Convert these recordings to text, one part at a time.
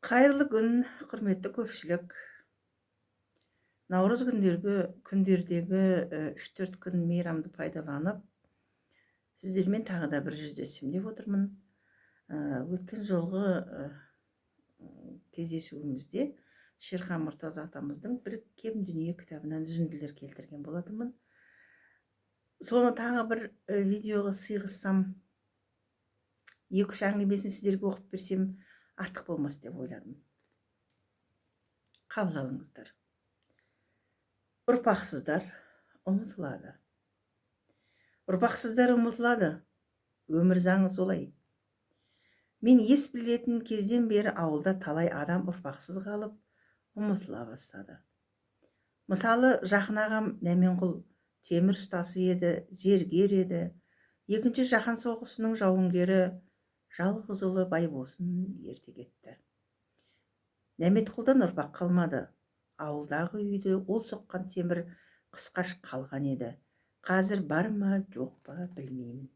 Қайырлы күн, құрметті көпшілік. Наурыз күндердегі 3-4 күн мейрамды пайдаланып, сіздермен тағы да бір жүздесем деп отырмын. Өткен жолғы кездесуімізде Шерхан Мұртаза атамыздың «Біріккен дүние» кітабынан үзінділер келтірген болатынмын. Соны тағы бір видеоға сыйғызсам, 2-3 әңгімесін сіздерге оқып берсем, артық болмас деп ойладым. Қабыл алыңыздар. Ұрпақсыздар ұмытылады. Ұрпақсыздар ұмытылады. Өмір заңы солай. Мен ес білетін кезден бері ауылда талай адам ұрпақсыз қалып, ұмытыла бастады. Мысалы, жақын ағам Нәменқұл темір ұстасы еді, зергер еді. Екінші жаһан соғысының жауынгері, жалғыз ұлы Байбосын ерте кетті. Нәметқұлдан ұрпақ қалмады. Ауылдағы үйде ол соққан темір қысқаш қалған еді. Қазір бар ма, жоқ па білмеймін.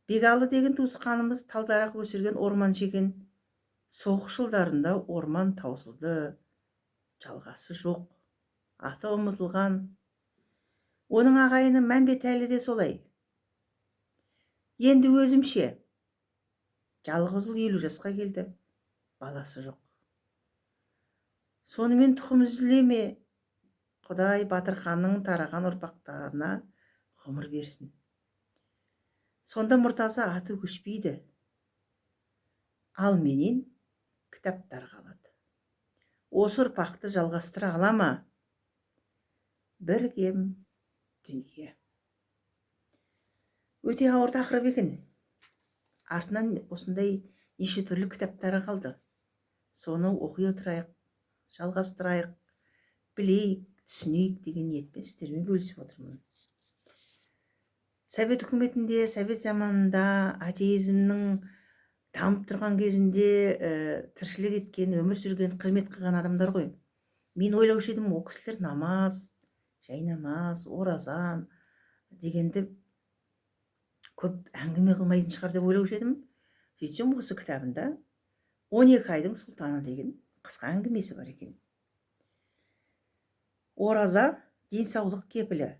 Бегалы деген туысқанымыз талдарақ өсірген орман шеген. Соғыс жылдарында орман таусылды. Жалғасы жоқ. Аты ұмытылған. Оның ағайыны Мәмбет әлі де солай. Енді өзімше. Жалғыз ұл 50 жасқа келді. Баласы жоқ. Сонымен тұқым үзіле ме? Құдай Батырханның тараған ұрпақтарына ғұмыр берсін. Сонда Мұртаза аты көшпейді. Ал менен кітаптар қалады. Осы ұрпақты жалғастыра ала ма? Біргем дүние. Өте ауыр тақырып екен. Артынан осындай неше түрлі кітаптары қалды. Соны оқи отырайық, жалғастырайық, білейік, түсінейік деген ниетпен сіздермен бөлісіп отырмын. Совет үкіметінде, совет заманында, атеизмнің дамып тұрған кезінде тіршілік еткен, өмір сүрген, қызмет қылған адамдар ғой. Мен ойлаушы едім, о кісілер намаз, жайнамаз, оразан дегенді көп әңгіме қылмайтын шығар деп ойлаушы едім. Сөйтсем, осы кітабында 12 айдың сұлтаны деген қысқа әңгімесі бар екен. Ораза денсаулық кепілі.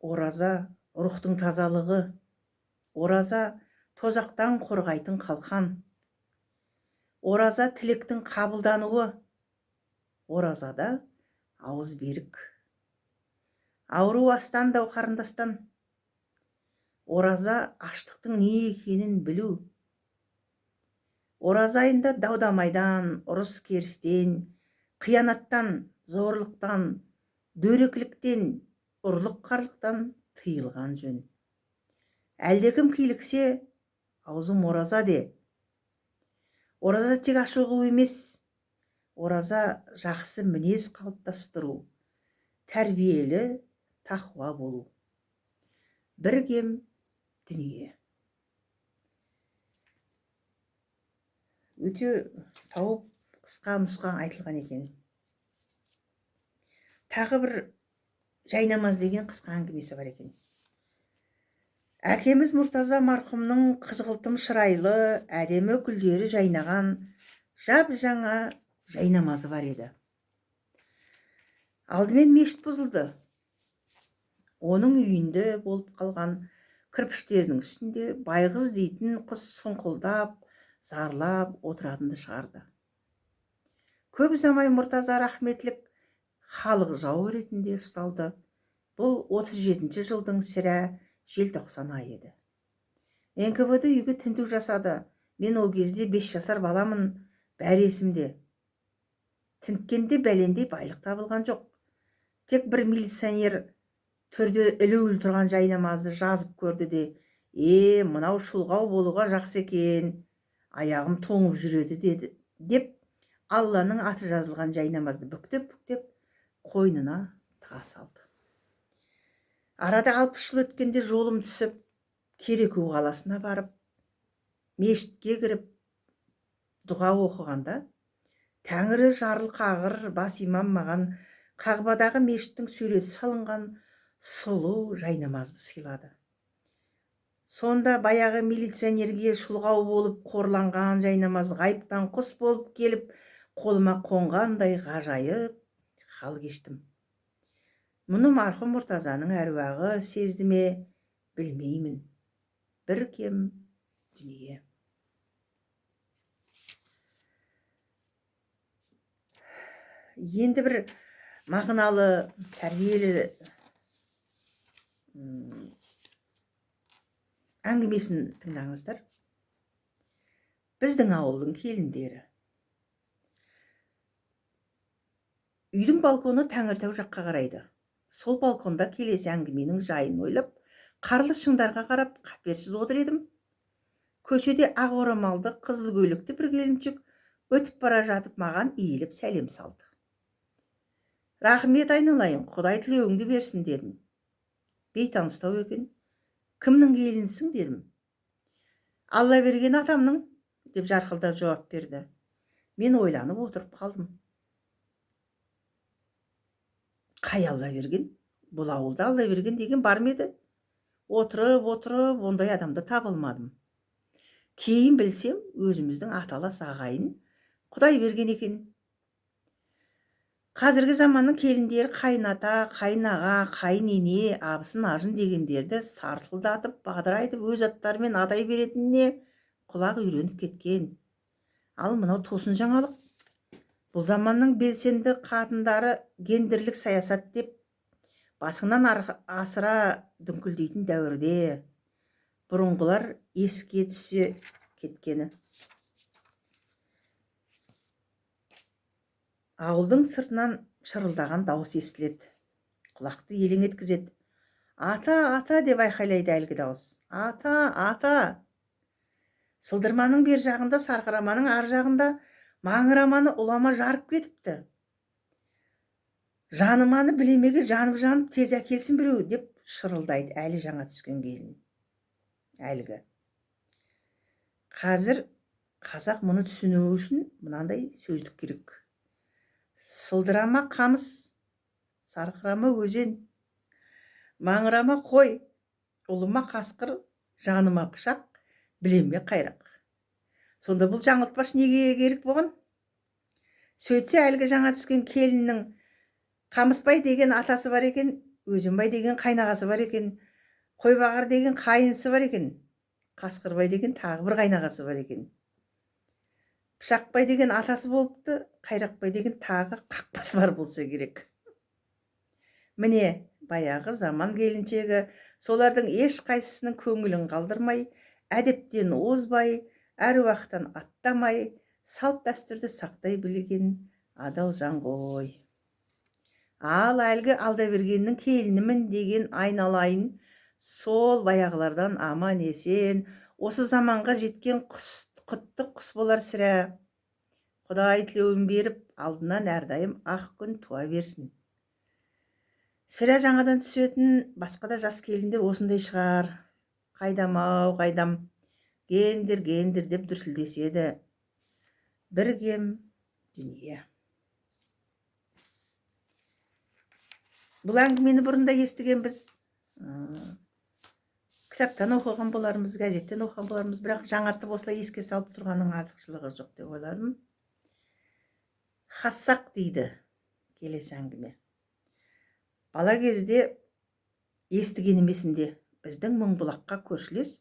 Ораза рухтың тазалығы. Ораза тозақтан қорғайтын қалқан. Ораза тілектің қабылдануы. Оразада ауыз берік. Ауру астан дау қарындастан. Ораза аштықтың не екенін білу. Ораза айында даудамайдан, ұрыс керістен, қиянаттан, зорлықтан, дөрекіліктен, ұрлық қарлықтан тыйылған жөн. Әлдекім киліксе, аузым ораза де. Ораза тек ашығу емес. Ораза жақсы мінез қалыптастыру, тәрбиелі, тақуа болу. Біргем дүние. Өте тауып қысқа нұсқа айтылған екен. Тағы бір жайнамаз деген қысқа әңгімесі бар екен. Әкеміз Мұртаза марқұмның қызғылтым шырайлы, әдемі гүлдері жайнаған жап жаңа жайнамазы бар еді. Алдымен мешіт бұзылды. Оның үйінде болып қалған кірпіштердің үстінде байғыз дейтін қыз сұңқылдап, зарлап отыратынды шығарды. Көп ұзамай Мұртаза рахметлік халық жауы ретінде ұсталды. Бұл 37 жылдың сірә желтоқсан айы еді. НКВД үйге тінту жасады. Мен ол кезде 5 жасар баламын, бәрі есімде. Тінткенде бәлендей байлық табылған жоқ. Тек бір милиционер төрде ілулі тұрған жайнамазды жазып көрді де, мынау шұлғау болуға жақсы екен, аяғым тоңып жүреді деді, деп Алланың аты жазылған жайнамазды бүктеп қойнына тыға салды. Арада 60 жыл өткенде жолым түсіп, Кереку қаласына барып, мешітке кіріп, дұға оқығанда, Тәңірі жарыл қағыр бас имам маған Қағбадағы мешіттің суреті салынған сұлу жайнамазды сыйлады. Сонда баяғы милиционерге шұлғау болып қорланған жайнамаз ғайыптан құс болып келіп қолыма қонғандай ғажайып хал кештім. Мұны марқұм Мұртазаның әруағы сезді ме білмеймін. Бір кем дүние. Енді бір мағыналы, тәрбиелі әңгімесін тыңдаңыздар. Біздің ауылдың келіндері. Үйдің балконы тәңіртау жаққа қарайды. Сол балконда келесі әңгіменің жайын ойлап, қарлы шыңдарға қарап қаперсіз отыр едім. Көшеде ақ орамалды, қызыл көйлекті бір келіншек өтіп бара жатып маған иіліп сәлем салды. Рахмет айналайын, Құдай тілеуіңді берсін дедім. Бейтаныстау екен. Кімнің келінісің дедім. Алла берген атамның, деп жарқылдап жауап берді. Мен ойланып отырып қалдым. Қай Алла берген? Бұл ауылда Алла берген деген бар ма еді? Отырып, ондай адамды таба алмадым. Кейін білсем, өзіміздің аталас ағайын Құдай берген екен. Қазіргі заманның келіндері қайната, қайнаға, қайнене, абысын ажын дегендерді сартылдатып, бадырайтып, өз аттарымен атай беретініне құлақ үйреніп кеткен. Ал мынау тосын жаңалық. Бұл заманның белсенді қатындары гендерлік саясат деп басыңнан асыра дүңкілдейтін дәуірде бұрынғылар еске түсе кеткені. Ауылдың сыртынан шырылдаған дауыс естіледі. Құлақты елең еткізеді. Ата, ата деп айқайлайды әлгі дауыс. Ата, ата. Сылдырманың бер жағында, сарқыраманың ар жағында маңыраманы ұлама жарып кетіпті. Жаныманы білемеге жанып тез әкелсін біреу деп шырылдайды әлі жаңа түскен келін. Әлгі. Қазір қазақ мұны түсіну үшін мынандай сөздік керек. Сылдырама қамыс, сарқырама өзен, маңырама қой, ұлыма қасқыр, жаныма пышақ, білеме қайрақ. Сонда бұл жаңылтпаш неге керек болған? Сөйтсе әлгі жаңа түскен келіннің Қамысбай деген атасы бар екен, Өзенбай деген қайнағасы бар екен, Қойбағар деген қайынысы бар екен, Қасқырбай деген тағы бір қайнағасы бар екен. Пышақбай деген атасы болыпты, Қайрақбай деген тағы қақпасы бар болса керек. Міне, баяғы заман келіншегі солардың еш қайсысының көңілін қалдырмай, әдептен озбай, әруақтан аттамай, салт дәстүрді сақтай білген адал жан ғой. Ал әлгі Алдабергеннің келінімін деген айналайын, сол баяғылардан аман есен, осы заманға жеткен құтты құс болар сірә. Құдай тілеуін беріп, алдынан әрдайым ақ күн туа берсін. Сірә жаңадан түсетін басқа да жас келіндер осындай шығар. Қайдам-ау, қайдам, гендер деп дүрсілдеседі. Бір кем дүние. Бұл әңгімені бұрында естіген біз. Кітаптан оқыған болармыз, газеттен оқыған болармыз, бірақ жаңартып осылай еске салып тұрғанның артықшылығы жоқ деп ойладым. Хассақ дейді келесі әңгіме. Бала кезде естіген есімде, біздің Мыңбұлаққа көршілес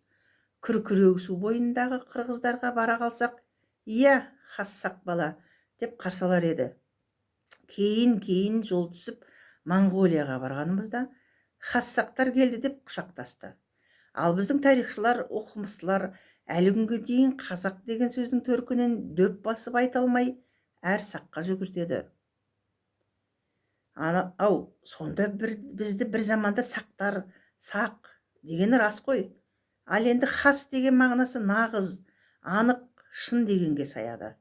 Күркіреу су бойындағы қырғыздарға бара қалсақ, иә, хассақ бала деп қарсалар еді. Кейін жол түсіп Монғолияға барғанымызда хассақтар келді деп құшақтасты. Ал біздің тарихшылар, оқымыстылар әлі күнге дейін қазақ деген сөздің төркінін дөп басып айта алмай, әр саққа жүгіртеді. Ау, сонда бізді бір заманда сақтар, сақ дегені рас қой. Ал енді хас деген мағынасы нағыз, анық, шын дегенге саяды.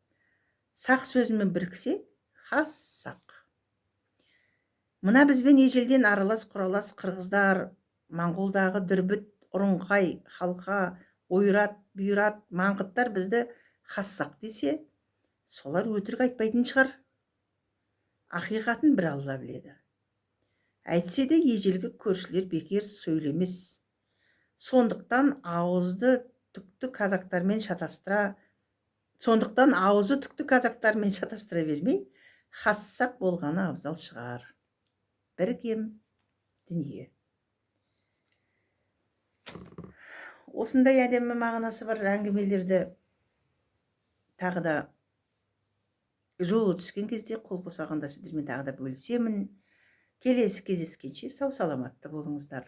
Сақ сөзімен біріксе, хас сақ. Мына бізбен ежелден аралас құралас қырғыздар, Монғолдағы дүрбіт, ұрыңқай, халқа, ойрат, бұйрат, маңғыттар бізді хассақ десе, солар өтірік айтпайтын шығар. Ақиқатын бір Алла біледі. Әйтсе де ежелгі көршілер бекер сөйлемес. Сондықтан ауызды түкті казактармен шатастыра бермей, хассақ болғаны абзал шығар. Бір кем дүние. Осындай әдемі мағынасы бар әңгімелерді тағы да жолы түскен кезде, қол босағанда сіздермен тағы да бөлісемін. Келесі кездескенше сау саламатта болыңыздар.